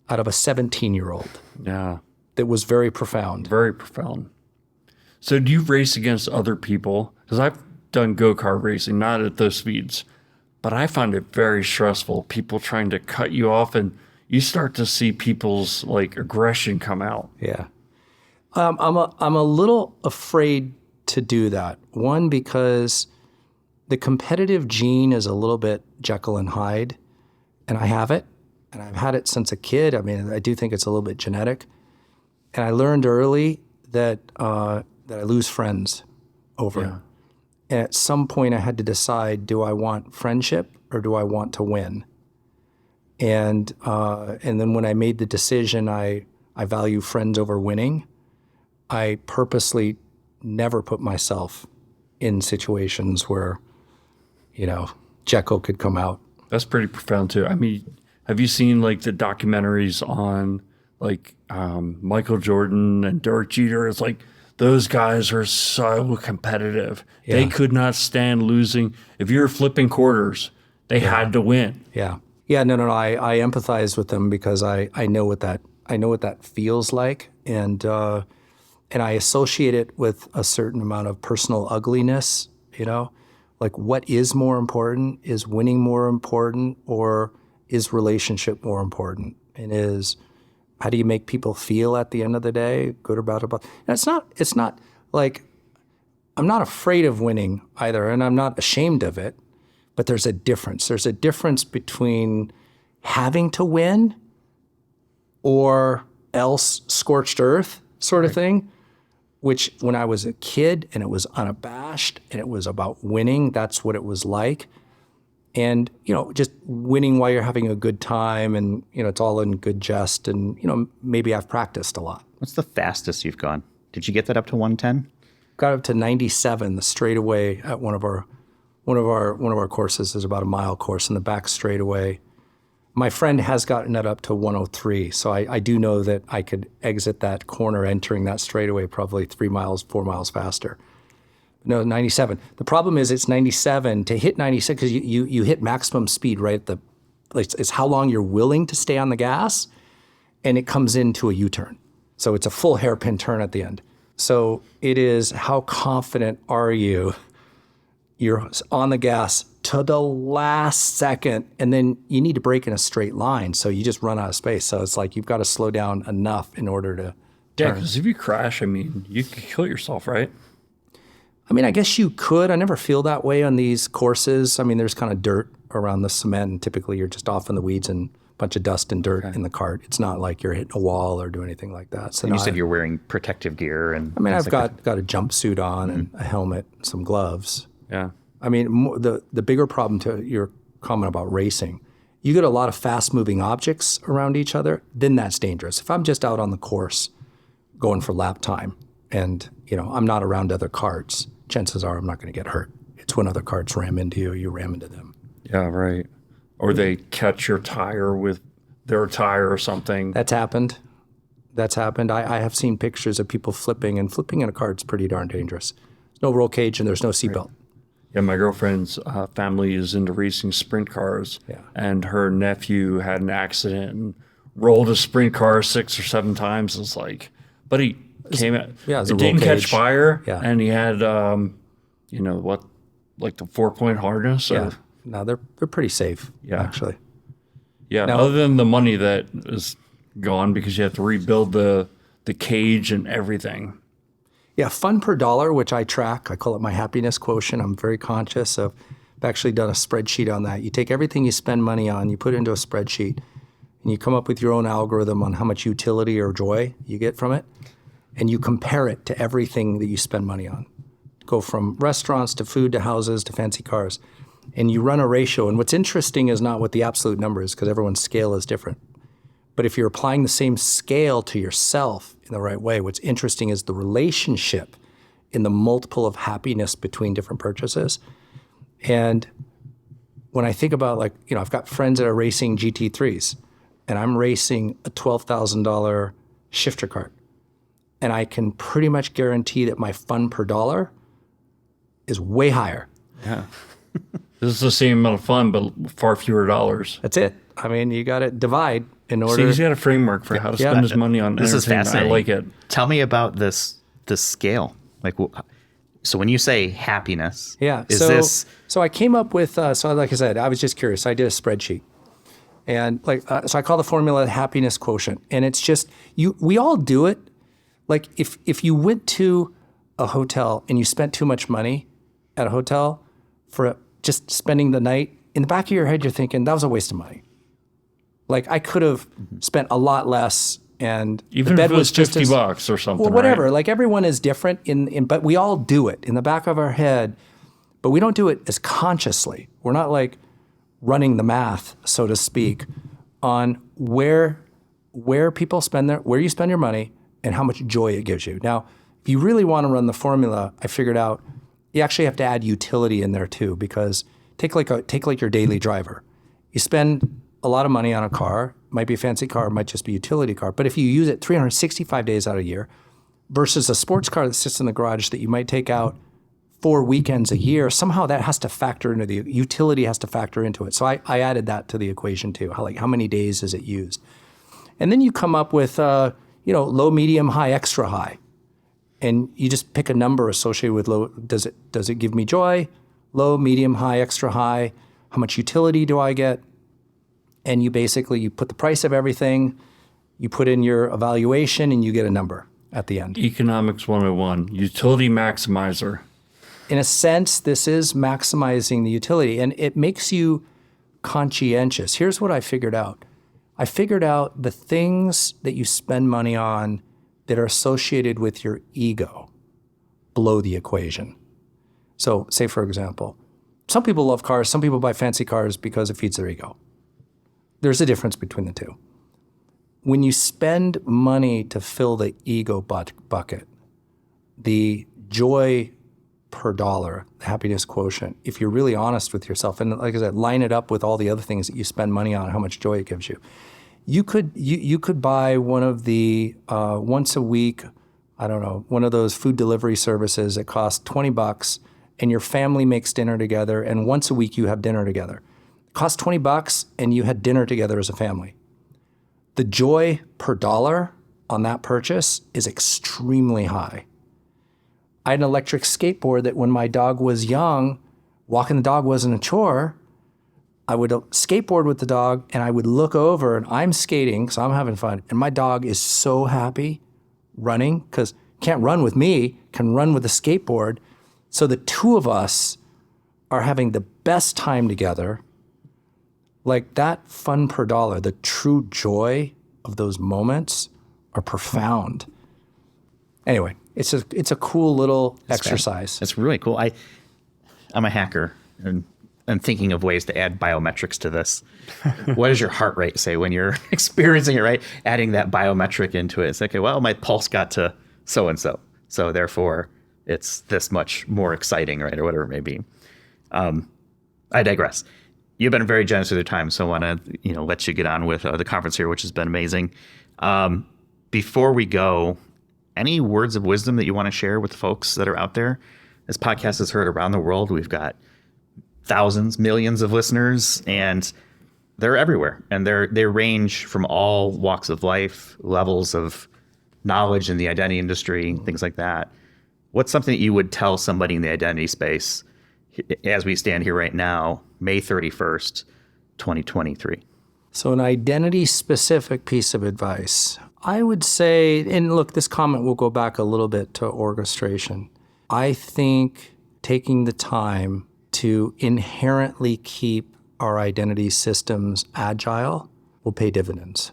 out of a 17-year-old. Yeah. That was very profound. Very profound. So do you race against other people? Because I've done go-kart racing, not at those speeds, but I find it very stressful. People trying to cut you off and you start to see people's aggression come out. Yeah. I'm a little afraid to do that. One, because the competitive gene is a little bit Jekyll and Hyde, and I have it. And I've had it since a kid. I mean, I do think it's a little bit genetic. And I learned early that I lose friends over it. And at some point I had to decide, do I want friendship or do I want to win? And then when I made the decision, I value friends over winning, I purposely never put myself in situations where, Jekyll could come out. That's pretty profound too. I mean, have you seen the documentaries on Michael Jordan and Derek Jeter? It's those guys are so competitive. Yeah. They could not stand losing. If you were flipping quarters, they had to win. Yeah. Yeah. No. I empathize with them because I know what that feels like, and I associate it with a certain amount of personal ugliness. What is more important? Is winning more important, or is relationship more important? And how do you make people feel at the end of the day, good or bad about? And it's not I'm not afraid of winning either, and I'm not ashamed of it, but there's a difference. There's a difference between having to win or else scorched earth sort of thing, which when I was a kid and it was unabashed and it was about winning, that's what it was like. And, just winning while you're having a good time and, it's all in good jest and, maybe I've practiced a lot. What's the fastest you've gone? Did you get that up to 110? Got up to 97, the straightaway at one of our courses. There's about a mile course in the back straightaway. My friend has gotten it up to 103. So I do know that I could exit that corner entering that straightaway probably 4 miles faster. No, 97. The problem is it's 97. To hit 96, because you hit maximum speed right at it's how long you're willing to stay on the gas, and it comes into a U-turn. So it's a full hairpin turn at the end. So it is how confident are you you're on the gas to the last second, and then you need to brake in a straight line, so you just run out of space. So it's like you've got to slow down enough in order to Yeah, turn. because if you crash, I mean, you could kill yourself, right? I mean, I guess you could. I never feel that way on these courses. I mean, there's kind of dirt around the cement, and typically you're just off in the weeds and a bunch of dust and dirt in the cart. It's not like you're hitting a wall or doing anything like that. So And you said you're wearing protective gear and. I mean, things I've like got a jumpsuit on and a helmet, some gloves. Yeah. I mean, the bigger problem to your comment about racing, you get a lot of fast-moving objects around each other, then that's dangerous. If I'm just out on the course going for lap time and, I'm not around other carts, chances are I'm not going to get hurt. It's when other carts ram into you, you ram into them. Yeah, right. Or they catch your tire with their tire or something. That's happened. I have seen pictures of people flipping, and flipping in a cart's pretty darn dangerous. There's no roll cage and there's no seatbelt. Yeah, my girlfriend's family is into racing sprint cars, Yeah. and her nephew had an accident and rolled a sprint car 6 or 7 times. It's like, but he came out. Yeah, it's a it roll didn't catch cage. fire, Yeah. and he had, like the 4-point harness. Yeah. No, they're pretty safe, Yeah. actually. Yeah, Now- other than the money that is gone because you have to rebuild the cage and everything. Yeah, fun per dollar, which I track. I call it my happiness quotient. I'm very conscious of. I've actually done a spreadsheet on that. You take everything you spend money on, you put it into a spreadsheet, and you come up with your own algorithm on how much utility or joy you get from it, and you compare it to everything that you spend money on. Go from restaurants to food to houses to fancy cars, and you run a ratio. And what's interesting is not what the absolute number is, because everyone's scale is different. But if you're applying the same scale to yourself in the right way, what's interesting is the relationship in the multiple of happiness between different purchases. And when I think about, like, I've got friends that are racing GT3s, and I'm racing a $12,000 shifter cart. And I can pretty much guarantee that my fun per dollar is way higher. Yeah. This is the same amount of fun, but far fewer dollars. That's it. I mean, you got to divide in So order. he's got a framework for how to spend his money on This is entertainment. fascinating. I like it. Tell me about this scale. Like, so when you say happiness, Yeah. is So I came up with, so like I said, I was just curious. I did a spreadsheet. And so I call the formula the happiness quotient. And it's just, we all do it. Like if you went to a hotel and you spent too much money at a hotel for just spending the night, in the back of your head, you're thinking, that was a waste of money. Like, I could have spent a lot less, and Even the bed if it was just as, $50 or something. well, whatever. Right? Like, everyone is different, but we all do it in the back of our head, but we don't do it as consciously. We're not like running the math, so to speak, on where people spend where you spend your money and how much joy it gives you. Now, if you really want to run the formula, I figured out you actually have to add utility in there too, because take like your daily driver. You spend a lot of money on a car, might be a fancy car, might just be a utility car, but if you use it 365 days out of the year versus a sports car that sits in the garage that you might take out 4 weekends a year, somehow that has to factor into the utility has to factor into it. So I added that to the equation too. How many days is it used? And then you come up with low, medium, high, extra high. And you just pick a number associated with low. Does it give me joy? Low, medium, high, extra high. How much utility do I get? And you put the price of everything, you put in your evaluation, and you get a number at the end. Economics 101, utility maximizer. In a sense, this is maximizing the utility, and it makes you conscientious. Here's what I figured out. I figured out the things that you spend money on that are associated with your ego blow the equation. So say, for example, some people love cars, some people buy fancy cars because it feeds their ego. There's a difference between the two. When you spend money to fill the ego bucket, the joy per dollar, the happiness quotient, if you're really honest with yourself, and like I said, line it up with all the other things that you spend money on, how much joy it gives you. You could buy one of the once a week, one of those food delivery services that costs $20, and your family makes dinner together, and once a week you have dinner together. It costs $20, and you had dinner together as a family. The joy per dollar on that purchase is extremely high. I had an electric skateboard that when my dog was young, walking the dog wasn't a chore. I would skateboard with the dog, and I would look over, and I'm skating, so I'm having fun, and my dog is so happy running, because can't run with me, can run with a skateboard. So the two of us are having the best time together. Like that fun per dollar, the true joy of those moments are profound. Anyway, it's a cool little exercise. It's really cool. I'm a hacker, and I'm thinking of ways to add biometrics to this. What does your heart rate say when you're experiencing it, right? Adding that biometric into it. It's like, okay, well, my pulse got to so-and-so, so therefore it's this much more exciting, right? Or whatever it may be. I digress. You've been very generous with your time, so I want to let you get on with the conference here, which has been amazing. Before we go, any words of wisdom that you want to share with the folks that are out there? This podcast is heard around the world. We've got thousands, millions of listeners, and they're everywhere. And they range from all walks of life, levels of knowledge in the identity industry, things like that. What's something that you would tell somebody in the identity space as we stand here right now, May 31st, 2023? So an identity-specific piece of advice. I would say, and look, this comment will go back a little bit to orchestration. I think taking the time to inherently keep our identity systems agile will pay dividends.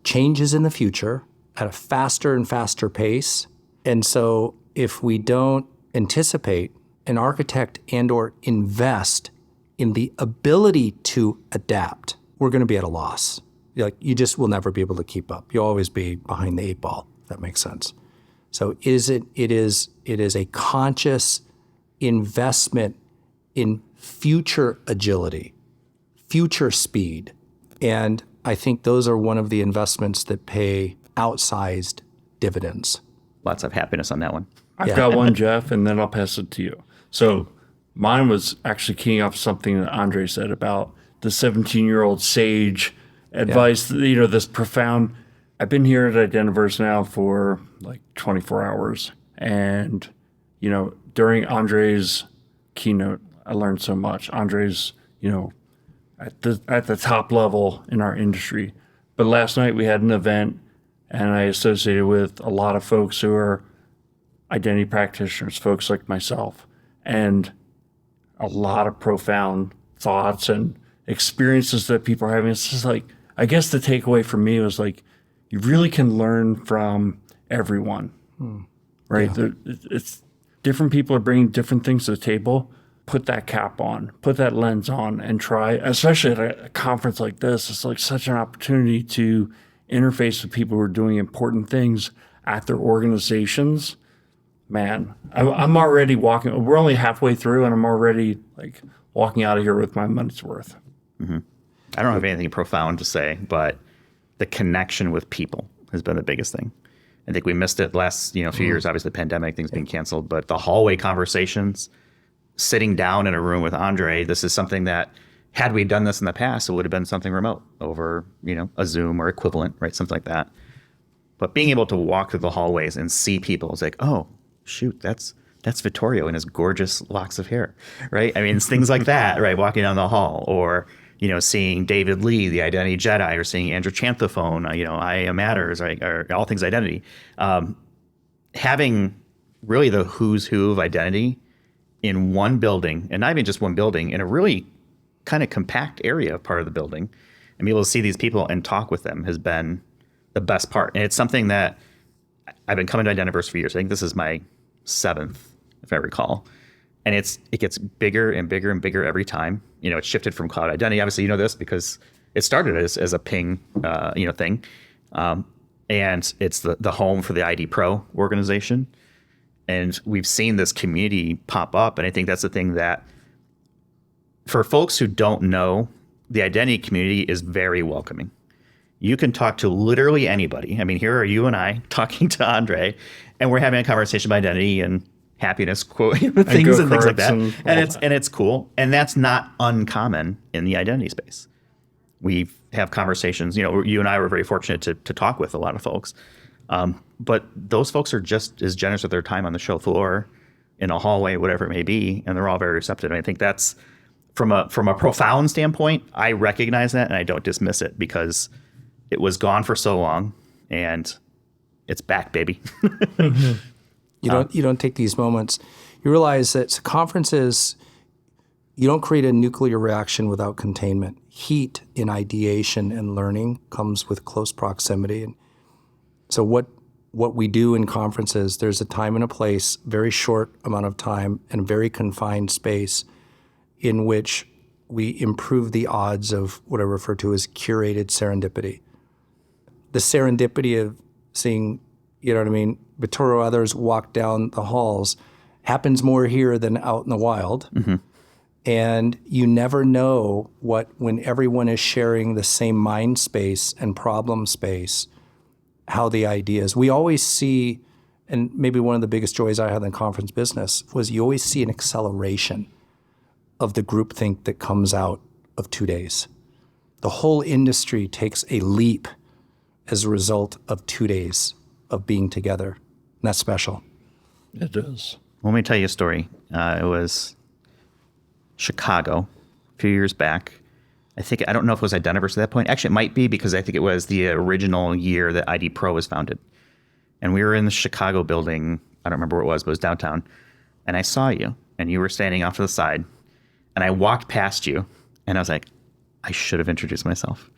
Changes in the future at a faster and faster pace. And so if we don't anticipate and architect and or invest in the ability to adapt, we're going to be at a loss. You just will never be able to keep up. You'll always be behind the eight ball, if that makes sense. So it is a conscious investment in future agility, future speed. And I think those are one of the investments that pay outsized dividends. Lots of happiness on that one. I've got one, Jeff, and then I'll pass it to you. So mine was actually keying off something that Andre said about the 17-year-old sage advice, this profound. I've been here at Identiverse now for like 24 hours. And, during Andre's keynote, I learned so much. Andre's, at the top level in our industry. But last night we had an event, and I associated with a lot of folks who are identity practitioners, folks like myself, and a lot of profound thoughts and experiences that people are having. It's just like, I guess the takeaway for me was like, you really can learn from everyone, right? Yeah. It's different people are bringing different things to the table. Put that cap on, put that lens on, and try, especially at a conference like this, it's like such an opportunity to interface with people who are doing important things at their organizations. Man, I'm already walking, we're only halfway through, and I'm already like walking out of here with my money's worth. Mm-hmm. I don't have anything profound to say, but the connection with people has been the biggest thing. I think we missed it last few years, obviously the pandemic, things being canceled, but the hallway conversations, sitting down in a room with Andre, this is something that, had we done this in the past, it would have been something remote over, a Zoom or equivalent, right? Something like that. But being able to walk through the hallways and see people, it's like, oh, shoot, that's Vittorio in his gorgeous locks of hair, right? I mean, it's things like that, right? Walking down the hall, or, seeing David Lee, the Identity Jedi, or seeing Andrew Chantophone, I Am Matters, right? Or all things identity. Having really the who's who of identity in one building, and not even just one building, in a really kind of compact area of part of the building, and be able to see these people and talk with them has been the best part. And it's something that I've been coming to Identiverse for years. I think this is my 7th, if I recall. And it gets bigger and bigger and bigger every time. It's shifted from cloud identity. Obviously, this because it started as a ping, thing. And it's the home for the ID Pro organization. And we've seen this community pop up. And I think that's the thing that, for folks who don't know, the identity community is very welcoming. You can talk to literally anybody. I mean, here are you and I talking to Andre, and we're having a conversation about identity and happiness, quote, things and things like that. And it's cool. And that's not uncommon in the identity space. We have conversations, you and I were very fortunate to talk with a lot of folks. But those folks are just as generous with their time on the show floor in a hallway, whatever it may be, and they're all very receptive. And I think that's from a profound standpoint, I recognize that and I don't dismiss it because it was gone for so long and it's back, baby. You don't take these moments. You realize that conferences, you don't create a nuclear reaction without containment. Heat in ideation and learning comes with close proximity. And so what we do in conferences, there's a time and a place, very short amount of time and very confined space in which we improve the odds of what I refer to as curated serendipity. The serendipity of seeing, you know what I mean, Vittorio or others walk down the halls happens more here than out in the wild. Mm-hmm. And you never know when everyone is sharing the same mind space and problem space, how the ideas. We always see, and maybe one of the biggest joys I had in conference business was you always see an acceleration of the groupthink that comes out of 2 days. The whole industry takes a leap as a result of 2 days of being together. And that's special. It does. Let me tell you a story. It was Chicago a few years back. I don't know if it was Identiverse at that point. Actually, it might be because I think it was the original year that ID Pro was founded. And we were in the Chicago building. I don't remember what it was, but it was downtown. And I saw you, and you were standing off to the side. And I walked past you, and I was like, I should have introduced myself.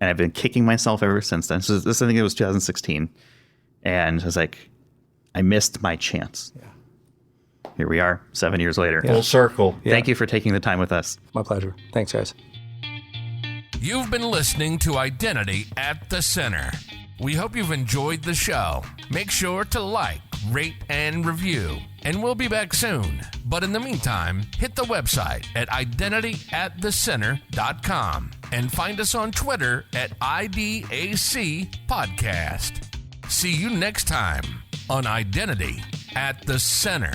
And I've been kicking myself ever since then. So this, I think it was 2016. And I was like, I missed my chance. Yeah. Here we are, 7 years later. Full circle. Yeah. Thank you for taking the time with us. My pleasure. Thanks, guys. You've been listening to Identity at the Center. We hope you've enjoyed the show. Make sure to like, rate, and review. And we'll be back soon. But in the meantime, hit the website at identityatthecenter.com and find us on Twitter at IDAC Podcast. See you next time on Identity at the Center.